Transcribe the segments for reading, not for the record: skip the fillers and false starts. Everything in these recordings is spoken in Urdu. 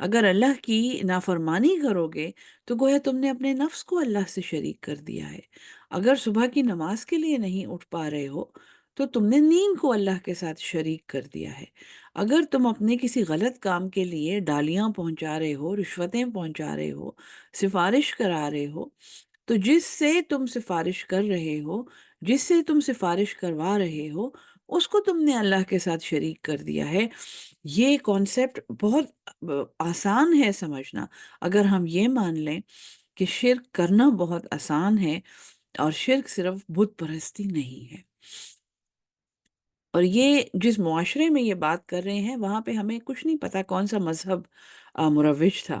اگر اللہ کی نافرمانی کرو گے تو گویا تم نے اپنے نفس کو اللہ سے شریک کر دیا ہے۔ اگر صبح کی نماز کے لیے نہیں اٹھ پا رہے ہو تو تم نے نیند کو اللہ کے ساتھ شریک کر دیا ہے۔ اگر تم اپنے کسی غلط کام کے لیے ڈالیاں پہنچا رہے ہو، رشوتیں پہنچا رہے ہو، سفارش کرا رہے ہو، تو جس سے تم سفارش کر رہے ہو، جس سے تم سفارش کروا رہے ہو، اس کو تم نے اللہ کے ساتھ شریک کر دیا ہے۔ یہ کانسیپٹ بہت آسان ہے سمجھنا۔ اگر ہم یہ مان لیں کہ شرک کرنا بہت آسان ہے اور شرک صرف بت پرستی نہیں ہے، اور یہ جس معاشرے میں یہ بات کر رہے ہیں وہاں پہ ہمیں کچھ نہیں پتا کون سا مذہب مروج تھا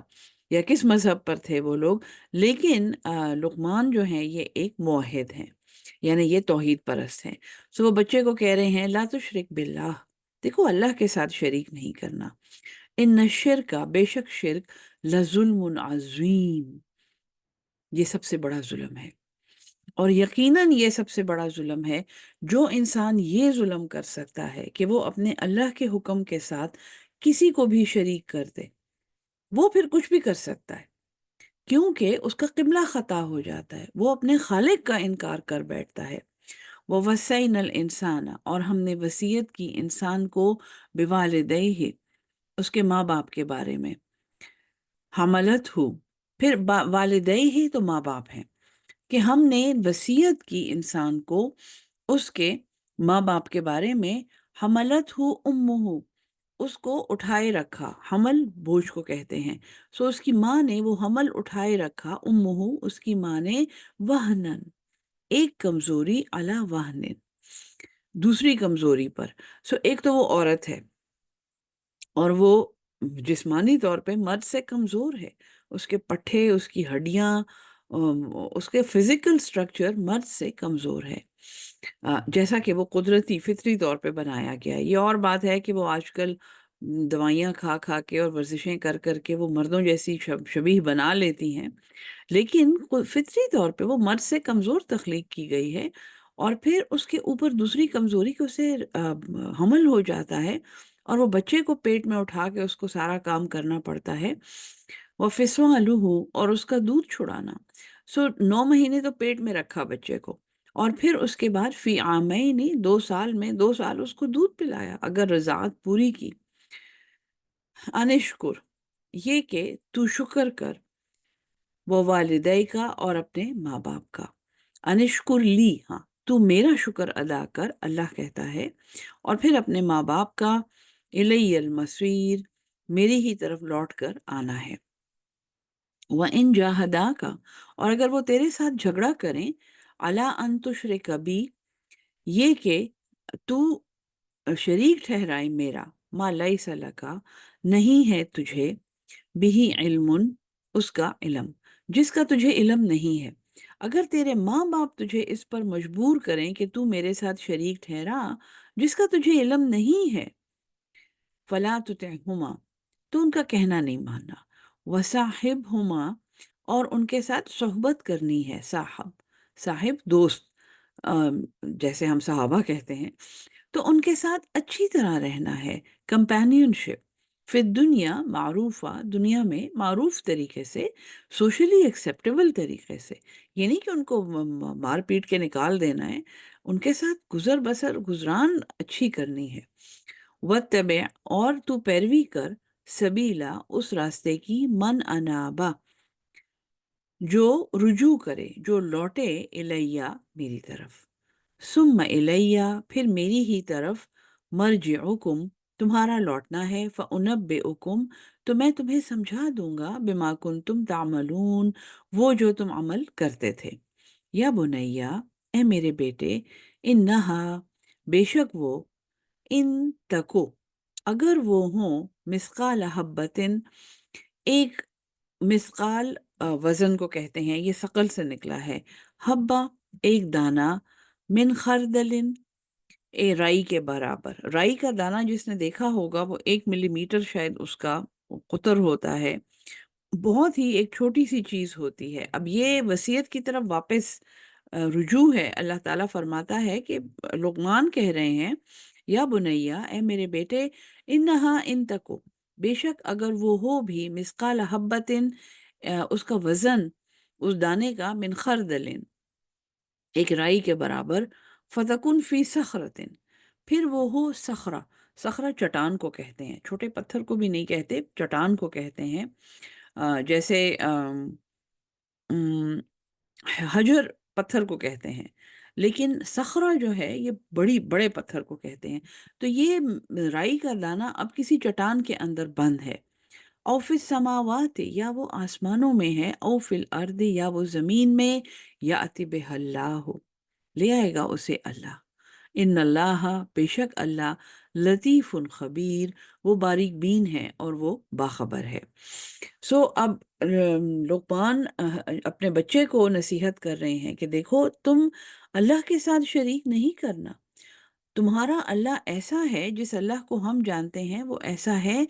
یا کس مذہب پر تھے وہ لوگ، لیکن لقمان جو ہیں یہ ایک موحد ہیں، یعنی یہ توحید پرست ہیں۔ سو وہ بچے کو کہہ رہے ہیں لا تشرک باللہ، دیکھو اللہ کے ساتھ شریک نہیں کرنا۔ ان الشرک، بے شک شرک، لظلم عظیم، یہ سب سے بڑا ظلم ہے، اور یقیناً یہ سب سے بڑا ظلم ہے۔ جو انسان یہ ظلم کر سکتا ہے کہ وہ اپنے اللہ کے حکم کے ساتھ کسی کو بھی شریک کر دے، وہ پھر کچھ بھی کر سکتا ہے، کیونکہ اس کا قبلہ خطا ہو جاتا ہے، وہ اپنے خالق کا انکار کر بیٹھتا ہے۔ وَوَصَّيْنَا الْإِنسَانَ، اور ہم نے وصیت کی انسان کو، بِوَالِدَيْهِ، اس کے ماں باپ کے بارے میں، حملت ہو، پھر والدیہ تو ماں باپ ہیں، کہ ہم نے وصیت کی انسان کو اس کے ماں باپ کے بارے میں، حملت ہو امہ، اس کو اٹھائے رکھا، حمل بوجھ کو کہتے ہیں، سو اس کی ماں نے وہ حمل اٹھائے رکھا، امہ اس کی ماں نے، وہنن ایک کمزوری، علی وہنن دوسری کمزوری پر۔ سو ایک تو وہ عورت ہے اور وہ جسمانی طور پہ مرد سے کمزور ہے، اس کے پٹھے، اس کی ہڈیاں، اس کے فزیکل سٹرکچر مرد سے کمزور ہے، جیسا کہ وہ قدرتی فطری طور پہ بنایا گیا ہے۔ یہ اور بات ہے کہ وہ آج کل دوائیاں کھا کھا کے اور ورزشیں کر کر کے وہ مردوں جیسی شبیہ بنا لیتی ہیں، لیکن فطری طور پہ وہ مرد سے کمزور تخلیق کی گئی ہے، اور پھر اس کے اوپر دوسری کمزوری کہ اسے حمل ہو جاتا ہے اور وہ بچے کو پیٹ میں اٹھا کے اس کو سارا کام کرنا پڑتا ہے، وہ فِصَالُهُ، اور اس کا دودھ چھڑانا۔ سو 9 مہینے تو پیٹ میں رکھا بچے کو، اور پھر اس کے بعد فی عامین، 2 سال میں 2 سال اس کو دودھ پلایا اگر رضاعت پوری کی۔ انشکر، یہ کہ تو شکر کر، وہ والدی کا، اور اپنے ماں باپ کا۔ انشکر لی، ہاں تو میرا شکر ادا کر، اللہ کہتا ہے، اور پھر اپنے ماں باپ کا۔ الی المصیر، میری ہی طرف لوٹ کر آنا ہے۔ وَإِن جَاهَدَاكَ، اور اگر وہ تیرے ساتھ جھگڑا کریں، عَلَىٰ أَن تُشْرِكَ بِي، یہ کہ تو شریک ٹھہرائے میرا، ما لیس لک، نہیں ہے تجھے، بِهِ علم، اس کا علم، جس کا تجھے علم نہیں ہے۔ اگر تیرے ماں باپ تجھے اس پر مجبور کریں کہ تو میرے ساتھ شریک ٹھہرا جس کا تجھے علم نہیں ہے، فلا تطعهما، تو ان کا کہنا نہیں ماننا، وصاحبہما، اور ان کے ساتھ صحبت کرنی ہے، صاحب دوست، جیسے ہم صحابہ کہتے ہیں، تو ان کے ساتھ اچھی طرح رہنا ہے، کمپینین شپ، فی دنیا معروفہ، دنیا میں معروف طریقے سے، سوشلی ایکسیپٹیبل طریقے سے، یہ نہیں کہ ان کو مار پیٹ کے نکال دینا ہے، ان کے ساتھ گزر بسر گزران اچھی کرنی ہے۔ وَاتَّبِعْ، اور تو پیروی کر، سبیلا، اس راستے کی، من انابا، جو رجوع کرے، جو لوٹے، الیہ، میری طرف، ثم الیہ، پھر میری ہی طرف، مرجعکم، تمہارا لوٹنا ہے، فَأُنَبِّئُکم، تو میں تمہیں سمجھا دوں گا، بما کنتم تعملون، وہ جو تم عمل کرتے تھے۔ یا بنیا، اے میرے بیٹے، انہا، بے شک وہ، ان تکو، اگر وہ ہوں، مثقال حبتن، ایک مثقال، وزن کو کہتے ہیں، یہ ثقل سے نکلا ہے، حبہ ایک دانہ، من خردلن، رائی کے برابر، رائی کا دانہ جس نے دیکھا ہوگا وہ 1 ملی میٹر شاید اس کا قطر ہوتا ہے، بہت ہی ایک چھوٹی سی چیز ہوتی ہے۔ اب یہ وصیت کی طرف واپس رجوع ہے، اللہ تعالیٰ فرماتا ہے کہ لقمان کہہ رہے ہیں، یا بنیا، اے میرے بیٹے، انہا ان تکو، بے شک اگر وہ ہو بھی مسقال حبتن، اس کا وزن اس دانے کا، من خردلن، ایک رائی کے برابر، فتکن فی صخرتن، پھر وہ ہو صخرہ، صخرہ چٹان کو کہتے ہیں، چھوٹے پتھر کو بھی نہیں کہتے، چٹان کو کہتے ہیں، جیسے ام، حجر پتھر کو کہتے ہیں، لیکن صخرہ جو ہے یہ بڑے پتھر کو کہتے ہیں۔ تو یہ رائی کا دانہ اب کسی چٹان کے اندر بند ہے، او فی السماوات، یا وہ آسمانوں میں ہے، او فی الارض، یا وہ زمین میں، یأتی بہ اللہ، لے آئے گا اسے اللہ، ان اللہ، بے شک اللہ، لطیف خبیر، وہ باریک بین ہے اور وہ باخبر ہے۔ اب لقمان اپنے بچے کو نصیحت کر رہے ہیں کہ دیکھو تم اللہ کے ساتھ شریک نہیں کرنا، تمہارا اللہ ایسا ہے، جس اللہ کو ہم جانتے ہیں وہ ایسا ہے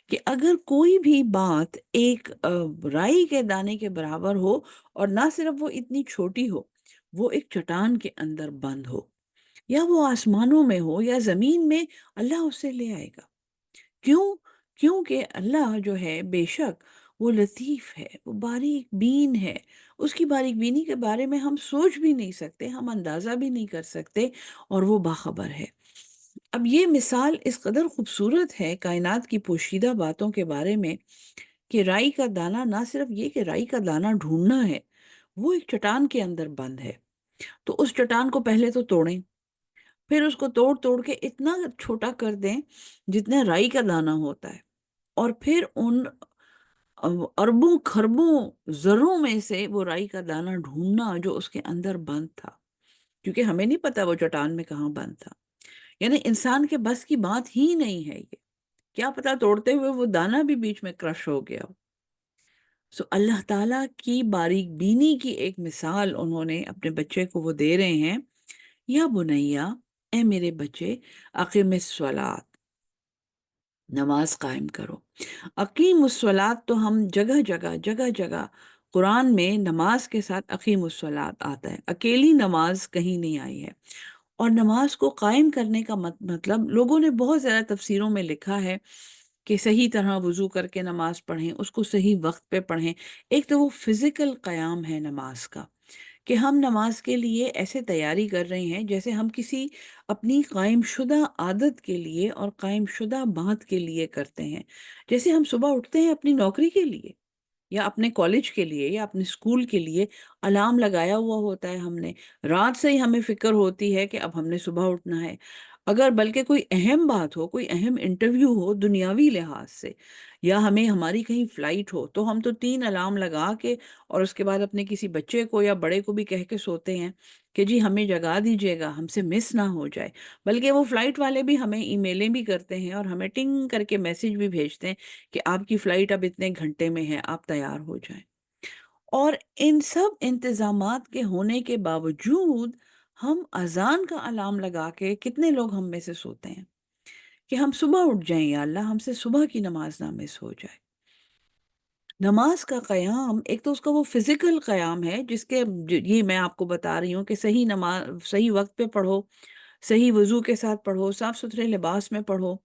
کہ اگر کوئی بھی بات ایک رائی کے دانے کے برابر ہو، اور نہ صرف وہ اتنی چھوٹی ہو، وہ ایک چٹان کے اندر بند ہو، یا وہ آسمانوں میں ہو یا زمین میں، اللہ اسے لے آئے گا۔ کیوں؟ کیونکہ اللہ جو ہے بے شک وہ لطیف ہے، وہ باریک بین ہے، اس کی باریک بینی کے بارے میں ہم سوچ بھی نہیں سکتے، ہم اندازہ بھی نہیں کر سکتے، اور وہ باخبر ہے۔ اب یہ مثال اس قدر خوبصورت ہے کائنات کی پوشیدہ باتوں کے بارے میں، کہ رائی کا دانہ نہ صرف یہ کہ رائی کا دانہ ڈھونڈنا ہے، وہ ایک چٹان کے اندر بند ہے، تو اس چٹان کو پہلے تو توڑیں، پھر اس کو توڑ توڑ کے اتنا چھوٹا کر دیں جتنا رائی کا دانہ ہوتا ہے، اور پھر ان اربوں خربوں ذروں میں سے وہ رائی کا دانہ ڈھونڈنا جو اس کے اندر بند تھا، کیونکہ ہمیں نہیں پتا وہ چٹان میں کہاں بند تھا، یعنی انسان کے بس کی بات ہی نہیں ہے یہ، کیا پتا توڑتے ہوئے وہ دانہ بھی بیچ میں کرش ہو گیا ہو۔ اللہ تعالیٰ کی باریک بینی کی ایک مثال انہوں نے اپنے بچے کو وہ دے رہے ہیں، یا بنیا، اے میرے بچے، اقیم الصلاۃ، نماز قائم کرو۔ اقیم الصلاۃ تو ہم جگہ جگہ قرآن میں نماز کے ساتھ اقیم الصلاۃ آتا ہے، اکیلی نماز کہیں نہیں آئی ہے۔ اور نماز کو قائم کرنے کا مطلب لوگوں نے بہت زیادہ تفسیروں میں لکھا ہے کہ صحیح طرح وضو کر کے نماز پڑھیں، اس کو صحیح وقت پہ پڑھیں۔ ایک تو وہ فزیکل قیام ہے نماز کا، کہ ہم نماز کے لیے ایسے تیاری کر رہے ہیں جیسے ہم کسی اپنی قائم شدہ عادت کے لیے اور قائم شدہ بات کے لیے کرتے ہیں، جیسے ہم صبح اٹھتے ہیں اپنی نوکری کے لیے، یا اپنے کالج کے لیے، یا اپنے اسکول کے لیے، الارم لگایا ہوا ہوتا ہے ہم نے، رات سے ہی ہمیں فکر ہوتی ہے کہ اب ہم نے صبح اٹھنا ہے۔ اگر بلکہ کوئی اہم بات ہو، کوئی اہم انٹرویو ہو دنیاوی لحاظ سے، یا ہمیں ہماری کہیں فلائٹ ہو، تو ہم تو 3 الارم لگا کے، اور اس کے بعد اپنے کسی بچے کو یا بڑے کو بھی کہہ کے سوتے ہیں کہ جی ہمیں جگا دیجیے گا، ہم سے مس نہ ہو جائے۔ بلکہ وہ فلائٹ والے بھی ہمیں ای میلیں بھی کرتے ہیں، اور ہمیں ٹنگ کر کے میسج بھی بھیجتے ہیں کہ آپ کی فلائٹ اب اتنے گھنٹے میں ہے، آپ تیار ہو جائیں۔ اور ان سب انتظامات کے ہونے کے باوجود ہم اذان کا الارم لگا کے، کتنے لوگ ہم میں سے سوتے ہیں کہ ہم صبح اٹھ جائیں، یا اللہ ہم سے صبح کی نماز نہ مس ہو جائے۔ نماز کا قیام ایک تو اس کا وہ فزیکل قیام ہے، جس کے یہ میں آپ کو بتا رہی ہوں کہ صحیح نماز صحیح وقت پہ پڑھو، صحیح وضو کے ساتھ پڑھو، صاف ستھرے لباس میں پڑھو۔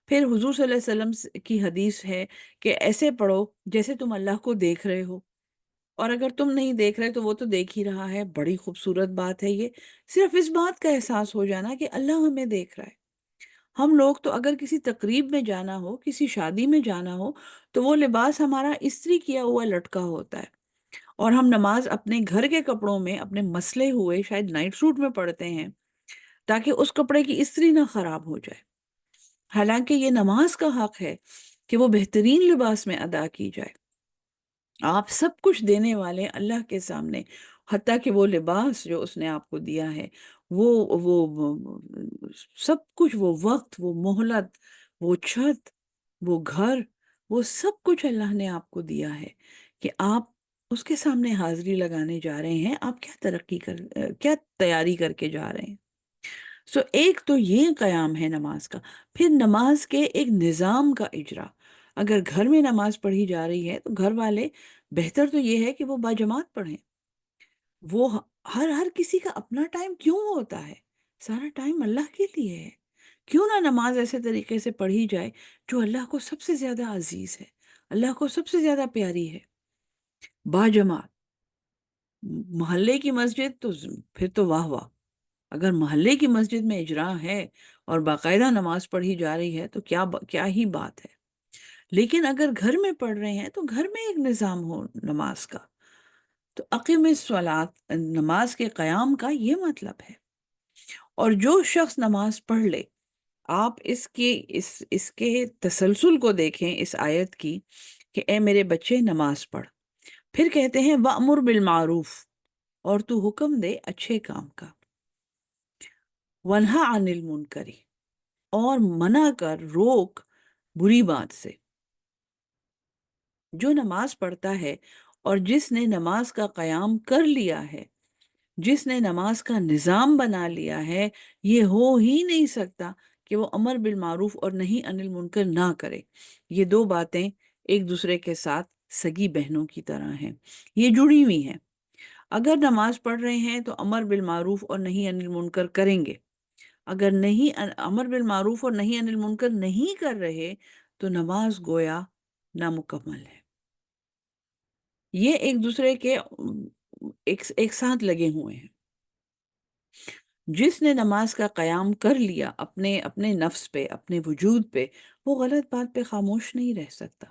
پھر حضور صلی اللہ علیہ وسلم کی حدیث ہے کہ ایسے پڑھو جیسے تم اللہ کو دیکھ رہے ہو، اور اگر تم نہیں دیکھ رہے تو وہ تو دیکھ ہی رہا ہے۔ بڑی خوبصورت بات ہے یہ، صرف اس بات کا احساس ہو جانا کہ اللہ ہمیں دیکھ رہا ہے۔ ہم لوگ تو اگر کسی تقریب میں جانا ہو، کسی شادی میں جانا ہو، تو وہ لباس ہمارا استری کیا ہوا لٹکا ہوتا ہے، اور ہم نماز اپنے گھر کے کپڑوں میں، اپنے مسلے ہوئے شاید نائٹ سوٹ میں پڑھتے ہیں، تاکہ اس کپڑے کی استری نہ خراب ہو جائے۔ حالانکہ یہ نماز کا حق ہے کہ وہ بہترین لباس میں ادا کی جائے۔ آپ سب کچھ دینے والے اللہ کے سامنے، حتیٰ کہ وہ لباس جو اس نے آپ کو دیا ہے، وہ سب کچھ، وہ وقت، وہ مہلت، وہ چھت، وہ گھر، وہ سب کچھ اللہ نے آپ کو دیا ہے کہ آپ اس کے سامنے حاضری لگانے جا رہے ہیں۔ آپ کیا تیاری کر کے جا رہے ہیں؟ ایک تو یہ قیام ہے نماز کا۔ پھر نماز کے ایک نظام کا اجرا، اگر گھر میں نماز پڑھی جا رہی ہے تو گھر والے، بہتر تو یہ ہے کہ وہ باجماعت پڑھیں۔ وہ ہر کسی کا اپنا ٹائم کیوں ہوتا ہے؟ سارا ٹائم اللہ کے لیے ہے، کیوں نہ نماز ایسے طریقے سے پڑھی جائے جو اللہ کو سب سے زیادہ عزیز ہے، اللہ کو سب سے زیادہ پیاری ہے، باجماعت۔ محلے کی مسجد تو پھر تو واہ واہ، اگر محلے کی مسجد میں اجراء ہے اور باقاعدہ نماز پڑھی جا رہی ہے تو کیا ہی بات ہے۔ لیکن اگر گھر میں پڑھ رہے ہیں تو گھر میں ایک نظام ہو نماز کا، تو اقیم الصلاۃ، نماز کے قیام کا یہ مطلب ہے۔ اور جو شخص نماز پڑھ لے، آپ اس کے تسلسل کو دیکھیں اس آیت کی، کہ اے میرے بچے نماز پڑھ، پھر کہتے ہیں وَأْمُرْ بِالْمَعْرُوفِ، اور تو حکم دے اچھے کام کا، وَانْہَ عَنِ الْمُنْکَرِ، اور منع کر، روک بری بات سے۔ جو نماز پڑھتا ہے اور جس نے نماز کا قیام کر لیا ہے، جس نے نماز کا نظام بنا لیا ہے، یہ ہو ہی نہیں سکتا کہ وہ امر بالمعروف اور نہی عن المنکر نہ کرے۔ یہ دو باتیں ایک دوسرے کے ساتھ سگی بہنوں کی طرح ہیں، یہ جڑی ہوئی ہیں۔ اگر نماز پڑھ رہے ہیں تو امر بالمعروف اور نہی عن المنکر کریں گے، اگر نہیں امر بالمعروف اور نہی عن المنکر نہیں کر رہے تو نماز گویا نامکمل ہے۔ یہ ایک دوسرے کے ایک ساتھ لگے ہوئے ہیں۔ جس نے نماز کا قیام کر لیا اپنے نفس پہ، اپنے وجود پہ، وہ غلط بات پہ خاموش نہیں رہ سکتا،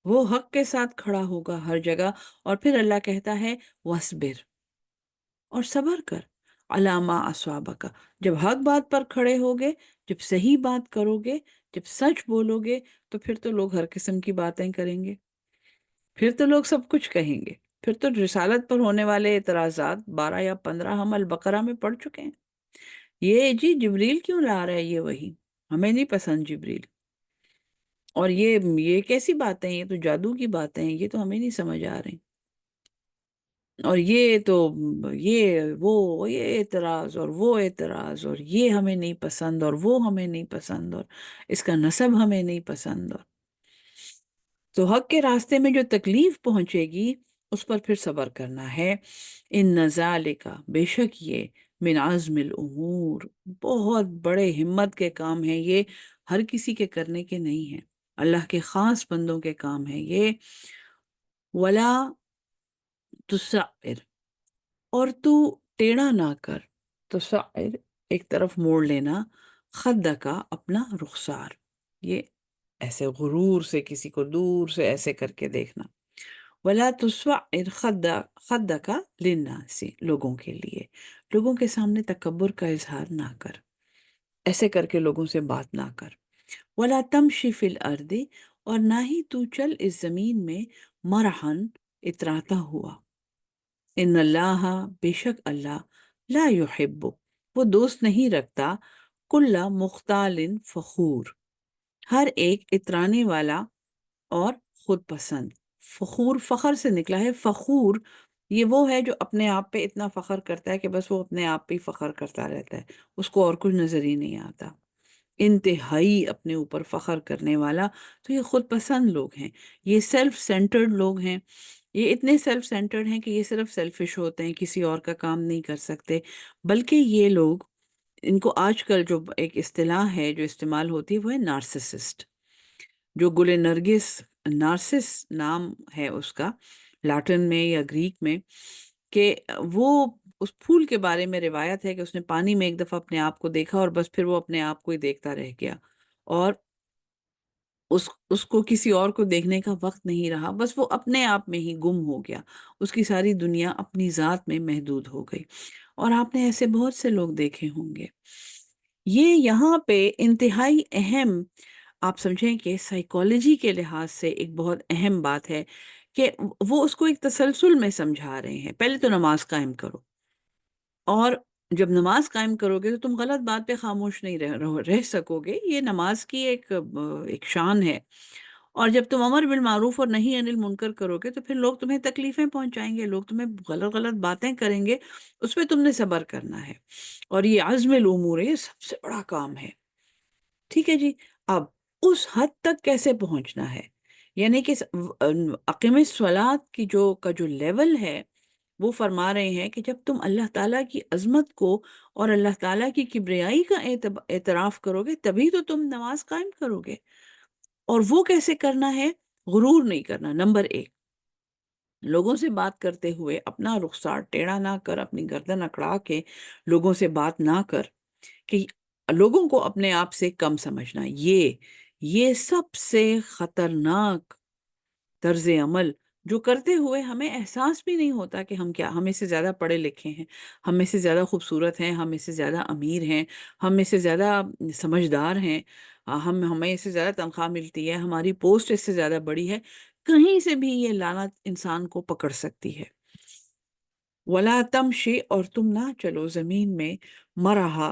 وہ حق کے ساتھ کھڑا ہوگا ہر جگہ۔ اور پھر اللہ کہتا ہے وَاصْبِرْ، اور صبر کر، عَلَىٰ مَا أَصَابَكَ، جب حق بات پر کھڑے ہوگے، جب صحیح بات کرو گے، جب سچ بولو گے، تو پھر تو لوگ ہر قسم کی باتیں کریں گے، پھر تو لوگ سب کچھ کہیں گے، پھر تو رسالت پر ہونے والے اعتراضات 12 یا 15 ہم البقرہ میں پڑھ چکے ہیں۔ یہ جی جبریل کیوں لا رہا ہے یہ وحی، ہمیں نہیں پسند جبریل، اور یہ کیسی باتیں ہیں، یہ تو جادو کی باتیں ہیں، یہ تو ہمیں نہیں سمجھ آ رہی، اور یہ تو یہ اعتراض اور وہ اعتراض، اور یہ ہمیں نہیں پسند اور وہ ہمیں نہیں پسند، اور اس کا نسب ہمیں نہیں پسند۔ اور تو حق کے راستے میں جو تکلیف پہنچے گی اس پر پھر صبر کرنا ہے۔ ان ذالک، بے شک یہ، من عزم الامور، بہت بڑے ہمت کے کام ہیں یہ، ہر کسی کے کرنے کے نہیں ہیں، اللہ کے خاص بندوں کے کام ہیں یہ۔ ولا تسعر، اور تو ٹیڑھا نہ کر، تسعر ایک طرف موڑ لینا، خدہ کا اپنا رخسار، یہ ایسے غرور سے کسی کو دور سے ایسے کر کے دیکھنا۔ ولا تسعر خدک للناس، لوگوں کے لیے، لوگوں کے سامنے تکبر کا اظہار نہ کر، ایسے کر کے لوگوں سے بات نہ کر۔ ولا تمشی فی الارض، اور نہ ہی تو چل اس زمین میں، مرحن اتراتا ہوا۔ ان اللہ، بے شک اللہ، لا یحب، وہ دوست نہیں رکھتا، کل مختال فخور، ہر ایک اترانے والا اور خود پسند۔ فخور فخر سے نکلا ہے، فخور یہ وہ ہے جو اپنے آپ پہ اتنا فخر کرتا ہے کہ بس وہ اپنے آپ پہ ہی فخر کرتا رہتا ہے، اس کو اور کچھ نظر ہی نہیں آتا، انتہائی اپنے اوپر فخر کرنے والا۔ تو یہ خود پسند لوگ ہیں، یہ سیلف سینٹرڈ لوگ ہیں، یہ اتنے سیلف سینٹرڈ ہیں کہ یہ صرف سیلفش ہوتے ہیں، کسی اور کا کام نہیں کر سکتے۔ بلکہ یہ لوگ، ان کو آج کل جو ایک اصطلاح ہے جو استعمال ہوتی ہے وہ ہے نارسسسٹ، جو گل نرگس، نارسس نام ہے اس کا لاٹن میں یا گریک میں، کہ وہ اس پھول کے بارے میں روایت ہے کہ اس نے پانی میں ایک دفعہ اپنے آپ کو دیکھا اور بس پھر وہ اپنے آپ کو ہی دیکھتا رہ گیا، اور اس کو کسی اور کو دیکھنے کا وقت نہیں رہا، بس وہ اپنے آپ میں ہی گم ہو گیا، اس کی ساری دنیا اپنی ذات میں محدود ہو گئی۔ اور آپ نے ایسے بہت سے لوگ دیکھے ہوں گے۔ یہ یہاں پہ انتہائی اہم، آپ سمجھیں کہ سائیکالوجی کے لحاظ سے ایک بہت اہم بات ہے، کہ وہ اس کو ایک تسلسل میں سمجھا رہے ہیں۔ پہلے تو نماز قائم کرو، اور جب نماز قائم کرو گے تو تم غلط بات پہ خاموش نہیں رہ سکو گے، یہ نماز کی ایک شان ہے۔ اور جب تم امر بالمعروف اور نہی عن المنکر کرو گے تو پھر لوگ تمہیں تکلیفیں پہنچائیں گے، لوگ تمہیں غلط غلط باتیں کریں گے، اس پہ تم نے صبر کرنا ہے۔ اور یہ عزم الامور ہے، یہ سب سے بڑا کام ہے۔ ٹھیک ہے جی، اب اس حد تک کیسے پہنچنا ہے، یعنی کہ اقیم الصلاۃ کی کا جو لیول ہے، وہ فرما رہے ہیں کہ جب تم اللہ تعالیٰ کی عظمت کو اور اللہ تعالیٰ کی کبریائی کا اعتراف کرو گے تبھی تو تم نماز قائم کرو گے۔ اور وہ کیسے کرنا ہے؟ غرور نہیں کرنا، نمبر ایک، لوگوں سے بات کرتے ہوئے اپنا رخسار ٹیڑھا نہ کر، اپنی گردن اکڑا کے لوگوں سے بات نہ کر، کہ لوگوں کو اپنے آپ سے کم سمجھنا، یہ سب سے خطرناک طرز عمل جو کرتے ہوئے ہمیں احساس بھی نہیں ہوتا کہ ہم میں سے زیادہ پڑھے لکھے ہیں، ہم میں سے زیادہ خوبصورت ہیں، ہم میں سے زیادہ امیر ہیں، ہم میں سے زیادہ سمجھدار ہیں، ہمیں اس سے زیادہ تنخواہ ملتی ہے، ہماری پوسٹ اس سے زیادہ بڑی ہے۔ کہیں سے بھی یہ لعنت انسان کو پکڑ سکتی ہے۔ ولا تمشی، اور تم نہ چلو زمین میں مرحا،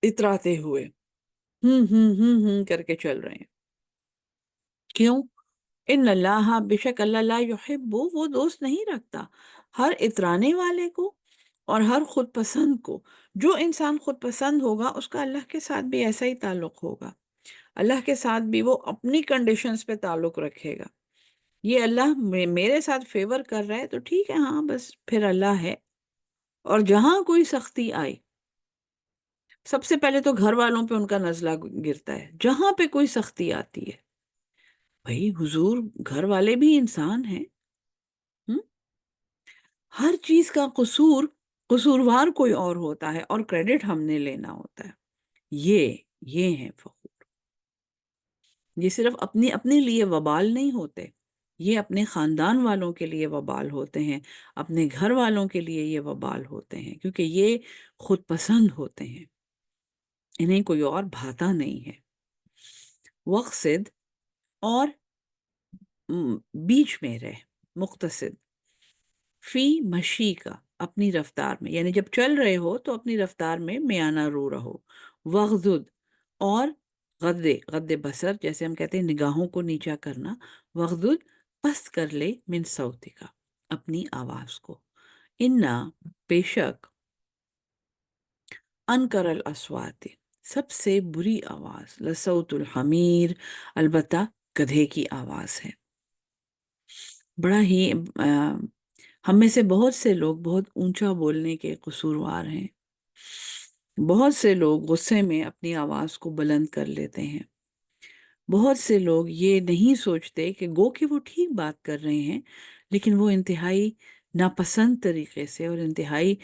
اتراتے ہوئے، کر کے چل رہے ہیں۔ کیوں؟ ان اللہ، بے شک اللہ، لا یحب، وہ دوست نہیں رکھتا ہر اترانے والے کو اور ہر خود پسند کو۔ جو انسان خود پسند ہوگا اس کا اللہ کے ساتھ بھی ایسا ہی تعلق ہوگا، اللہ کے ساتھ بھی وہ اپنی کنڈیشنز پہ تعلق رکھے گا۔ یہ اللہ میرے ساتھ فیور کر رہا ہے تو ٹھیک ہے، ہاں بس پھر اللہ ہے۔ اور جہاں کوئی سختی آئی، سب سے پہلے تو گھر والوں پہ ان کا نزلہ گرتا ہے۔ جہاں پہ کوئی سختی آتی ہے، بھئی حضور، گھر والے بھی انسان ہیں، ہم؟ ہر چیز کا قصوروار کوئی اور ہوتا ہے اور کریڈٹ ہم نے لینا ہوتا ہے۔ یہ ہیں فخور، یہ صرف اپنے لیے وبال نہیں ہوتے، یہ اپنے خاندان والوں کے لیے وبال ہوتے ہیں، اپنے گھر والوں کے لیے یہ وبال ہوتے ہیں، کیونکہ یہ خود پسند ہوتے ہیں، انہیں کوئی اور بھاتا نہیں ہے۔ وقصد، اور بیچ میں رہ، مقتصد، فی مشی کا، اپنی رفتار میں، یعنی جب چل رہے ہو تو اپنی رفتار میں میانہ رو رہو۔ وغضد، اور غد بصر، جیسے ہم کہتے ہیں نگاہوں کو نیچا کرنا، وغضد، پست کر لے، من صوتی کا، اپنی آواز کو، انا، بے شک، انکر الاصوات، سب سے بری آواز، لصوت الحمیر، البتہ گدھے کی آواز ہے۔ بڑا ہی ہم میں سے بہت سے لوگ بہت اونچا بولنے کے قصوروار ہیں، بہت سے لوگ غصے میں اپنی آواز کو بلند کر لیتے ہیں، بہت سے لوگ یہ نہیں سوچتے کہ گو کہ وہ ٹھیک بات کر رہے ہیں، لیکن وہ انتہائی ناپسند طریقے سے اور انتہائی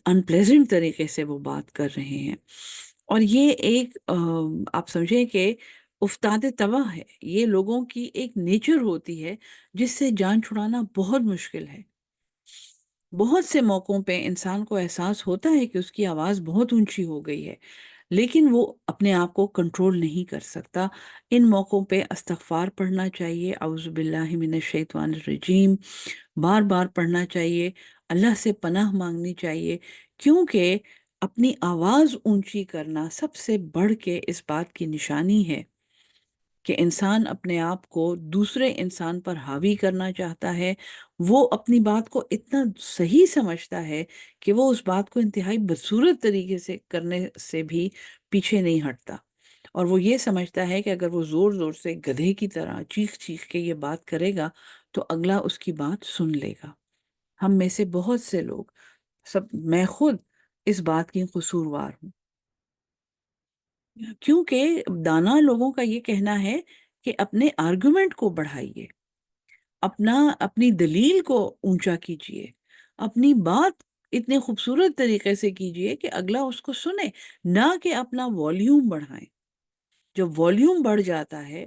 انپلیزنٹ طریقے سے وہ بات کر رہے ہیں۔ اور یہ ایک آپ سمجھیں کہ افتاد تباہ ہے، یہ لوگوں کی ایک نیچر ہوتی ہے جس سے جان چھڑانا بہت مشکل ہے۔ بہت سے موقعوں پہ انسان کو احساس ہوتا ہے کہ اس کی آواز بہت اونچی ہو گئی ہے، لیکن وہ اپنے آپ کو کنٹرول نہیں کر سکتا۔ ان موقعوں پہ استغفار پڑھنا چاہیے، اعوذ باللہ من الشیطان الرجیم بار بار پڑھنا چاہیے، اللہ سے پناہ مانگنی چاہیے، کیونکہ اپنی آواز اونچی کرنا سب سے بڑھ کے اس بات کی نشانی ہے کہ انسان اپنے آپ کو دوسرے انسان پر حاوی کرنا چاہتا ہے۔ وہ اپنی بات کو اتنا صحیح سمجھتا ہے کہ وہ اس بات کو انتہائی بدصورت طریقے سے کرنے سے بھی پیچھے نہیں ہٹتا، اور وہ یہ سمجھتا ہے کہ اگر وہ زور زور سے گدھے کی طرح چیخ چیخ کے یہ بات کرے گا تو اگلا اس کی بات سن لے گا۔ ہم میں سے بہت سے لوگ، میں خود اس بات کی قصوروار ہوں، کیونکہ دانا لوگوں کا یہ کہنا ہے کہ اپنے آرگومنٹ کو بڑھائیے، اپنی دلیل کو اونچا کیجئے، اپنی بات اتنے خوبصورت طریقے سے کیجئے کہ اگلا اس کو سنے، نہ کہ اپنا والیوم بڑھائیں۔ جب والیوم بڑھ جاتا ہے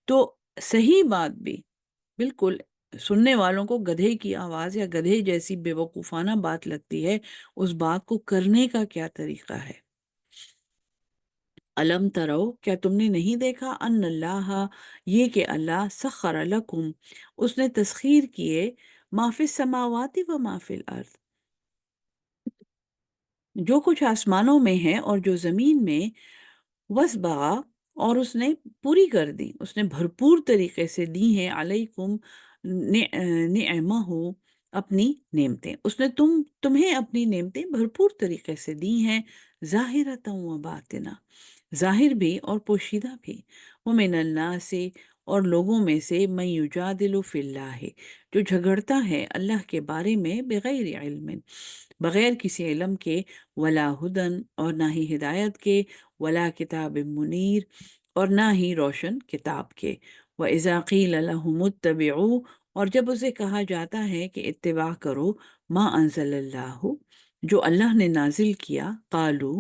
تو صحیح بات بھی بالکل سننے والوں کو گدھے کی آواز یا گدھے جیسی بے وقوفانہ بات لگتی ہے۔ اس بات کو کرنے کا کیا طریقہ ہے؟ علم ترو، کیا تم نے نہیں دیکھا، ان اللہ، یہ کہ اللہ، سخر لکم، اس نے تسخیر کیے، ما فی السماوات و ما فی الارض، جو کچھ آسمانوں میں ہے اور جو زمین میں، وسبغا، اور اس نے پوری کر دی، اس نے بھرپور طریقے سے دی ہیں، علیکم، نعمہ، اپنی نعمتیں، اس نے تمہیں اپنی نعمتیں بھرپور طریقے سے دی ہیں، ظاہرۃ و باطنہ، ظاہر بھی اور پوشیدہ بھی، ومن الناس، اور لوگوں میں سے من یجادل فی اللہ، جو جھگڑتا ہے اللہ کے بارے میں بغیر علم، بغیر کسی علم کے، ولا ہدن اور نہ ہی ہدایت کے، ولا کتاب منیر اور نہ ہی روشن کتاب کے، وَإِذَا قِيلَ لَهُمُ اتَّبِعُوا اور جب اسے کہا جاتا ہے کہ اتباع کرو ما انزل اللہ، جو اللہ نے نازل کیا، قالو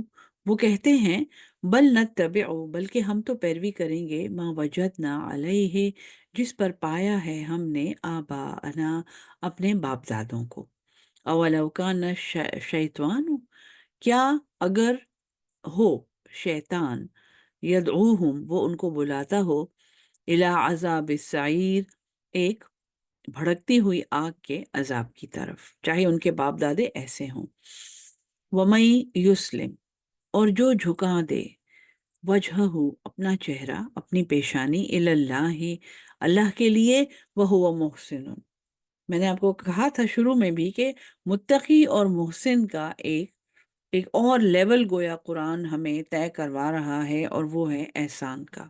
وہ کہتے ہیں بل نتبع بلکہ ہم تو پیروی کریں گے ما وجدنا علیہ جس پر پایا ہے ہم نے آباءنا اپنے باپ دادوں کو، اولو کان شیطان کیا اگر ہو شیطان، یدعوہم وہ ان کو بلاتا ہو، الی عذاب السعیر ایک بھڑکتی ہوئی آگ کے عذاب کی طرف، چاہے ان کے باپ دادے ایسے ہوں، وَمَن یسلم اور جو جھکا دے، وجہہ اپنا چہرہ اپنی پیشانی، اللہ اللہ کے لیے، وہو محسن میں نے آپ کو کہا تھا شروع میں بھی کہ متقی اور محسن کا ایک اور لیول گویا قرآن ہمیں طے کروا رہا ہے، اور وہ ہے احسان کا۔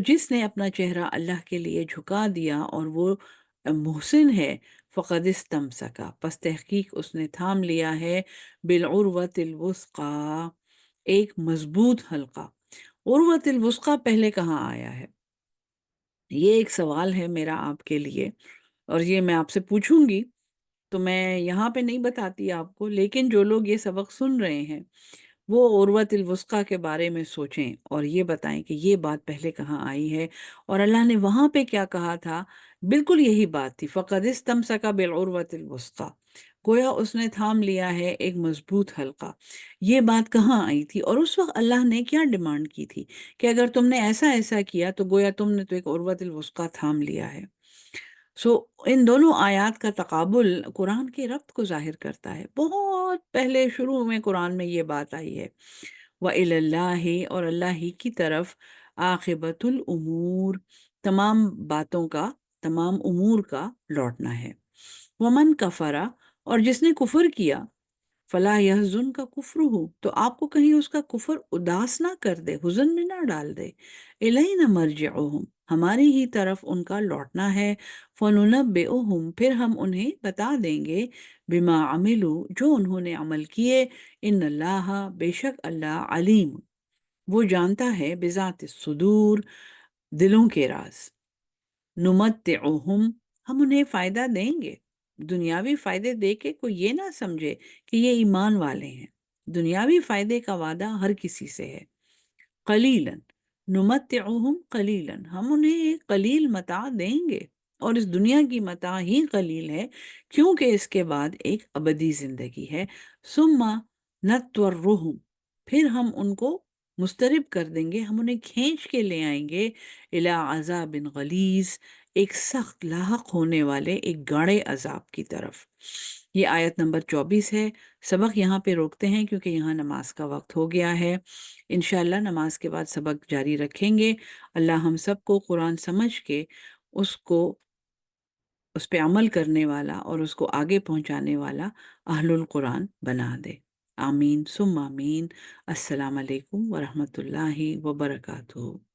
جس نے اپنا چہرہ اللہ کے لیے جھکا دیا اور وہ محسن ہے، فقد استمسکا پس تحقیق اس نے تھام لیا ہے، بالعروۃ الوثقی ایک مضبوط حلقہ۔ عروۃ الوثقی پہلے کہاں آیا ہے؟ یہ ایک سوال ہے میرا آپ کے لیے، اور یہ میں آپ سے پوچھوں گی، تو میں یہاں پہ نہیں بتاتی آپ کو، لیکن جو لوگ یہ سبق سن رہے ہیں وہ عروۃ الوثقی کے بارے میں سوچیں اور یہ بتائیں کہ یہ بات پہلے کہاں آئی ہے، اور اللہ نے وہاں پہ کیا کہا تھا۔ بالکل یہی بات تھی، فقد استمسک بالعروۃ الوثقی، گویا اس نے تھام لیا ہے ایک مضبوط حلقہ۔ یہ بات کہاں آئی تھی، اور اس وقت اللہ نے کیا ڈیمانڈ کی تھی کہ اگر تم نے ایسا ایسا کیا تو گویا تم نے تو ایک عروۃ الوثقی تھام لیا ہے۔ سو ان دونوں آیات کا تقابل قرآن کے ربط کو ظاہر کرتا ہے، بہت پہلے شروع میں قرآن میں یہ بات آئی ہے، وَإِلَى اللَّهِ اور اللہ ہی کی طرف، عاقبۃ الامور تمام باتوں کا، تمام امور کا لوٹنا ہے، ومن کفرا اور جس نے کفر کیا، فلا یحزن کا کفر ہو تو آپ کو کہیں اس کا کفر اداس نہ کر دے، حزن میں نہ ڈال دے، الینا مرجعہم ہماری ہی طرف ان کا لوٹنا ہے، فننبئہم پھر ہم انہیں بتا دیں گے، بما عملوا جو انہوں نے عمل کیے، ان اللہ بے شک اللہ علیم وہ جانتا ہے، بذات الصدور دلوں کے راز، نمتعہم ہم انہیں فائدہ دیں گے، دنیاوی فائدے دے کے کوئی یہ نہ سمجھے کہ یہ ایمان والے ہیں، دنیاوی فائدے کا وعدہ ہر کسی سے ہے، قلیلاً نمتعہم قلیلاً ہم انہیں ایک قلیل متاع دیں گے، اور اس دنیا کی متاع ہی قلیل ہے کیونکہ اس کے بعد ایک ابدی زندگی ہے، ثم نضطرہم پھر ہم ان کو مسترب کر دیں گے، ہم انہیں کھینچ کے لے آئیں گے، الی عذاب غلیظ ایک سخت لاحق ہونے والے ایک گاڑے عذاب کی طرف۔ یہ آیت نمبر 24 ہے۔ سبق یہاں پہ روکتے ہیں کیونکہ یہاں نماز کا وقت ہو گیا ہے، انشاءاللہ نماز کے بعد سبق جاری رکھیں گے۔ اللہ ہم سب کو قرآن سمجھ کے اس پہ عمل کرنے والا اور اس کو آگے پہنچانے والا اہل القرآن بنا دے، آمین ثم آمین۔ السلام علیکم ورحمۃ اللہ وبرکاتہ۔